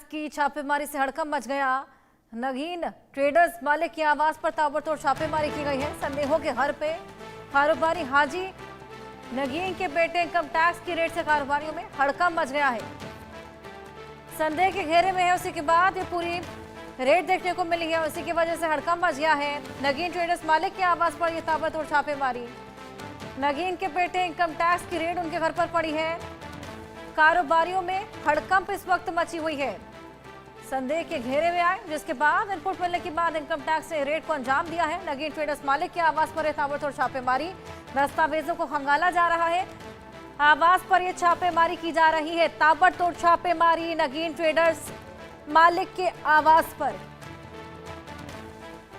की छापेमारी से हड़कंप मच गया। नगीन ट्रेडर्स मालिक के आवास पर ताबड़तोड़ छापेमारी की गई है। संदेहों के घर पे कारोबारी हाजी नगीन के बेटे इनकम टैक्स की रेड से कारोबारियों में हड़कंप मच गया है। संदेह के घेरे में है, उसी के बाद ये पूरी रेड देखने को मिली है। उसी की वजह से हड़कंप मच गया है। नगीन ट्रेडर्स मालिक के आवास पर यह ताबड़तोड़ छापेमारी। नगीन के बेटे इनकम टैक्स की रेड उनके घर पर पड़ी है। कारोबारियों में हड़कंप इस वक्त मची हुई है। संदेह के घेरे में आए, जिसके बाद इनपुट मिलने के बाद इनकम टैक्स ने रेड को अंजाम दिया है। नगीन ट्रेडर्स मालिक के आवास पर ताबड़तोड़ छापेमारी, दस्तावेजों को खंगाला जा रहा है। आवास पर यह छापेमारी की जा रही है। ताबड़तोड़ छापेमारी नगीन ट्रेडर्स मालिक के आवास पर,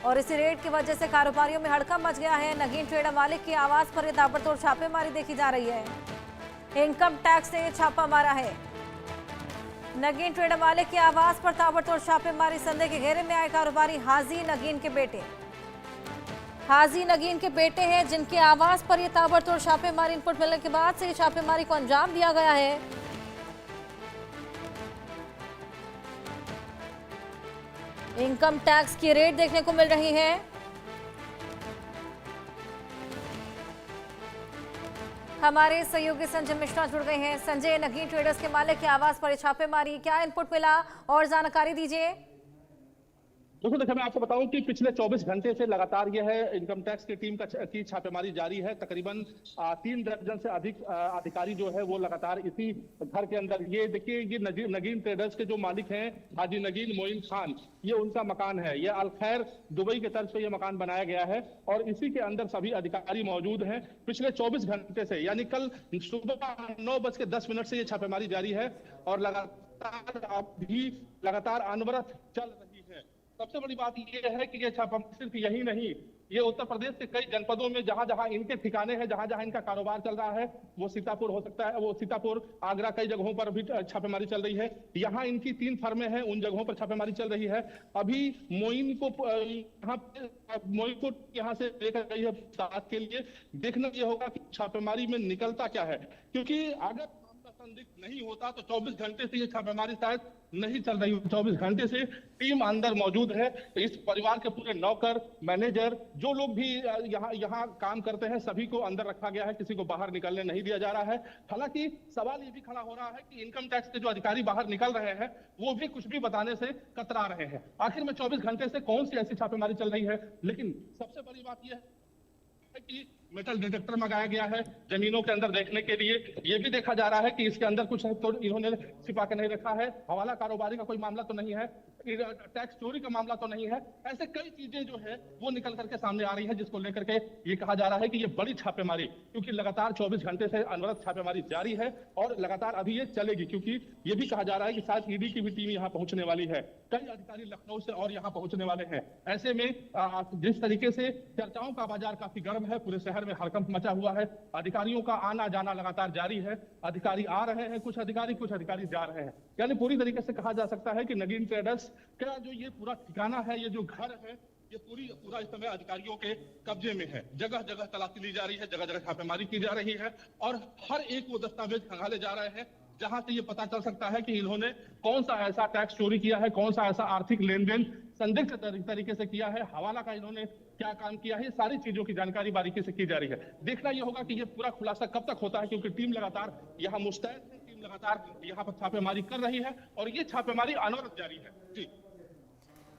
और इसी रेड की वजह से कारोबारियों में हड़कंप मच गया है। नगीन ट्रेडर मालिक के आवास पर यह ताबड़तोड़ छापेमारी देखी जा रही है। इनकम टैक्स ने छापा मारा है। नगीन ट्रेडर मालिक के आवास पर ताबड़तोड़ छापेमारी। संदेह के घेरे में आए कारोबारी हाजी नगीन के बेटे। हाजी नगीन के बेटे हैं, जिनके आवास पर यह ताबड़तोड़ छापेमारी इनपुट मिलने के बाद से छापेमारी को अंजाम दिया गया है। इनकम टैक्स की रेड देखने को मिल रही है। हमारे सहयोगी संजय मिश्रा जुड़ गए हैं। संजय, नगीन ट्रेडर्स के मालिक के आवास पर छापेमारी, क्या इनपुट मिला और जानकारी दीजिए। देखिए, मैं आपको बताऊं कि पिछले 24 घंटे से लगातार यह है इनकम टैक्स की टीम की छापेमारी जारी है। तकरीबन 3 दर्जन से अधिक अधिकारी जो है वो लगातार इसी घर के अंदर, ये देखिए, ये नगीन ट्रेडर्स के जो मालिक हैं हाजी नगीन मोइन खान, ये उनका मकान है। ये अलखैर दुबई के तर्ज पे ये मकान बनाया गया है और इसी के अंदर सभी अधिकारी मौजूद हैं। पिछले 24 घंटे से, यानी कल सुबह 9:10 से ये छापेमारी जारी है और लगातार अनवरत चल रही है। सबसे बड़ी बात यह है कि ये छापेमारी सिर्फ यही नहीं, ये उत्तर प्रदेश के कई जनपदों में जहां जहां इनके ठिकाने हैं, जहां जहां इनका कारोबार चल रहा है, वो सीतापुर हो सकता है, वो सीतापुर, आगरा, कई जगहों पर भी छापेमारी चल रही है। यहाँ इनकी 3 फर्में हैं, उन जगहों पर छापेमारी चल रही है। अभी मोइन को यहाँ से लेकर गई है साथ के लिए। देखना यह होगा कि छापेमारी में निकलता क्या है, क्योंकि अगर संदिग्ध नहीं होता तो 24 घंटे से ये छापेमारी शायद नहीं चल रही। 24 घंटे से टीम अंदर मौजूद है। इस परिवार के पूरे नौकर, मैनेजर, जो लोग भी यहाँ काम करते हैं, सभी को अंदर रखा गया है। किसी को बाहर निकलने नहीं दिया जा रहा है। हालांकि सवाल ये भी खड़ा हो रहा है कि इनकम टैक्स के जो अधिकारी बाहर निकल रहे हैं, वो भी कुछ भी बताने से कतरा रहे हैं। आखिर में 24 घंटे से कौन सी ऐसी छापेमारी चल रही है। लेकिन सबसे बड़ी बात यह है कि मेटल डिटेक्टर मंगाया गया है जमीनों के अंदर देखने के लिए। यह भी देखा जा रहा है कि इसके अंदर कुछ तो इन्होंने छिपा के नहीं रखा है। हवाला कारोबारी का कोई मामला तो नहीं है, टैक्स चोरी का मामला तो नहीं है। ऐसे कई चीजें जो है वो निकल करके सामने आ रही है, जिसको लेकर के ये कहा जा रहा है कि ये बड़ी छापेमारी, क्योंकि लगातार 24 घंटे से अनवरत छापेमारी जारी है और लगातार अभी ये चलेगी, क्योंकि ये भी कहा जा रहा है कि शायद ईडी की भी टीम यहाँ पहुंचने वाली है। कई अधिकारी लखनऊ से और यहाँ पहुंचने वाले हैं। ऐसे में जिस तरीके से चर्चाओं का बाजार काफी गर्म है, पूरे शहर में हड़कंप मचा हुआ है। अधिकारियों का आना जाना लगातार जारी है। अधिकारी आ रहे हैं, कुछ अधिकारी जा रहे हैं। यानी पूरी तरीके से कहा जा सकता है कि नगीन ट्रेडर्स का जो ये पूरा ठिकाना है, ये जो घर है, ये पूरा इस समय अधिकारियों के कब्जे में है। जगह जगह तलाशी ली जा रही है, जगह जगह छापेमारी की जा रही है और हर एक वो दस्तावेज खंगाले जा रहे हैं, जहां से ये पता चल सकता है कि इन्होंने कौन सा ऐसा टैक्स चोरी किया है, कौन सा ऐसा आर्थिक लेन देन संदिग्ध तरीके से किया है, हवाला का इन्होंने क्या काम किया है। सारी चीजों की जानकारी बारीकी से की जा रही है। देखना यह होगा कि ये पूरा खुलासा कब तक होता है, क्योंकि टीम लगातार यहाँ मुस्तैद है, टीम लगातार यहाँ पर छापेमारी कर रही है और ये छापेमारी अनवरत जारी है। जी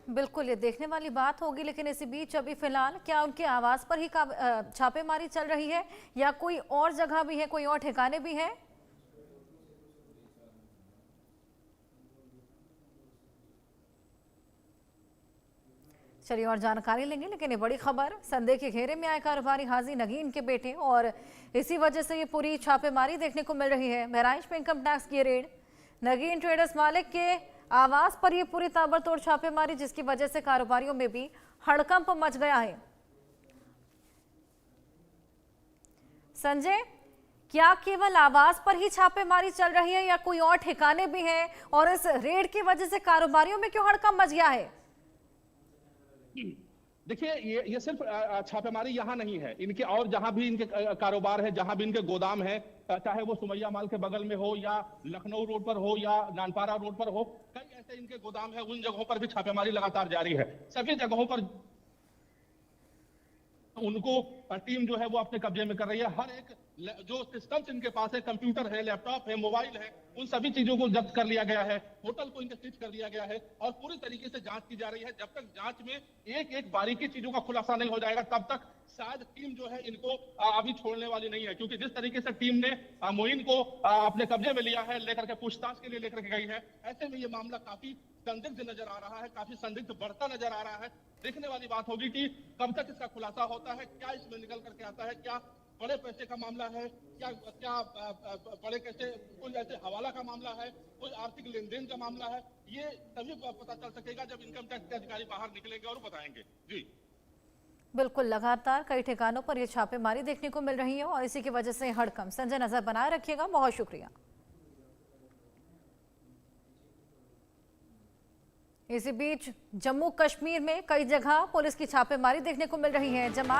बिल्कुल, ये देखने वाली बात होगी। लेकिन इसी बीच अभी फिलहाल क्या उनके आवास पर ही छापेमारी चल रही है या कोई और जगह भी है, कोई और ठिकाने भी है? चलिए और जानकारी लेंगे। लेकिन ये बड़ी खबर, संदेह के घेरे में आए कारोबारी हाजी नगीन के बेटे, और इसी वजह से ये पूरी छापेमारी देखने को मिल रही है। बहराइच में इनकम टैक्स की रेड, नगीन ट्रेडर्स मालिक के आवास पर ये पूरी ताबड़तोड़ छापेमारी, जिसकी वजह से कारोबारियों में भी हड़कंप मच गया है। संजय, क्या केवल आवास पर ही छापेमारी चल रही है या कोई और ठिकाने भी हैं, और इस रेड की वजह से कारोबारियों में क्यों हड़कंप मच गया है? देखिए ये सिर्फ छापेमारी यहाँ नहीं है, इनके और जहां भी इनके कारोबार है, जहां भी इनके गोदाम है, चाहे वो सुमैया माल के बगल में हो या लखनऊ रोड पर हो या नानपारा रोड पर हो, कई ऐसे इनके गोदाम है, उन जगहों पर भी छापेमारी लगातार जारी है। सभी जगहों पर उनको टीम जो है वो अपने कब्जे में कर रही है। हर एक जो सिस्टम्स इनके पास है, कंप्यूटर है, लैपटॉप है, मोबाइल है, उन सभी चीजों को जब्त कर लिया गया है। होटल को इनके सीज कर लिया गया है और पूरी तरीके से जांच की जा रही है। जब तक जांच में एक एक बारीकी चीजों का खुलासा नहीं हो जाएगा, तब तक शायद टीम जो है इनको अभी छोड़ने वाली नहीं है। क्योंकि जिस तरीके से टीम ने मोइन को अपने कब्जे में लिया है, लेकर के पूछताछ के लिए लेकर के गई है, ऐसे में ये मामला काफी संदिग्ध नजर आ रहा है, काफी संदिग्ध बढ़ता नजर आ रहा है। देखने वाली बात होगी कि कब तक इसका खुलासा होता है, क्या इसमें निकल करके आता है, क्या बड़े पैसे का मामला है, क्या क्या बड़े कैसे कोई ऐसे हवाला का मामला है, कोई आर्थिक लेन देन का मामला है। ये तभी पता चल सकेगा जब इनकम टैक्स के अधिकारी बाहर निकलेंगे और बताएंगे। जी बिल्कुल, लगातार कई ठिकानों पर ये छापेमारी देखने को मिल रही है और इसी की वजह से हड़कंप। संजय, नजर बनाए रखिएगा, बहुत शुक्रिया। इसी बीच जम्मू कश्मीर में कई जगह पुलिस की छापेमारी देखने को मिल रही है। जमात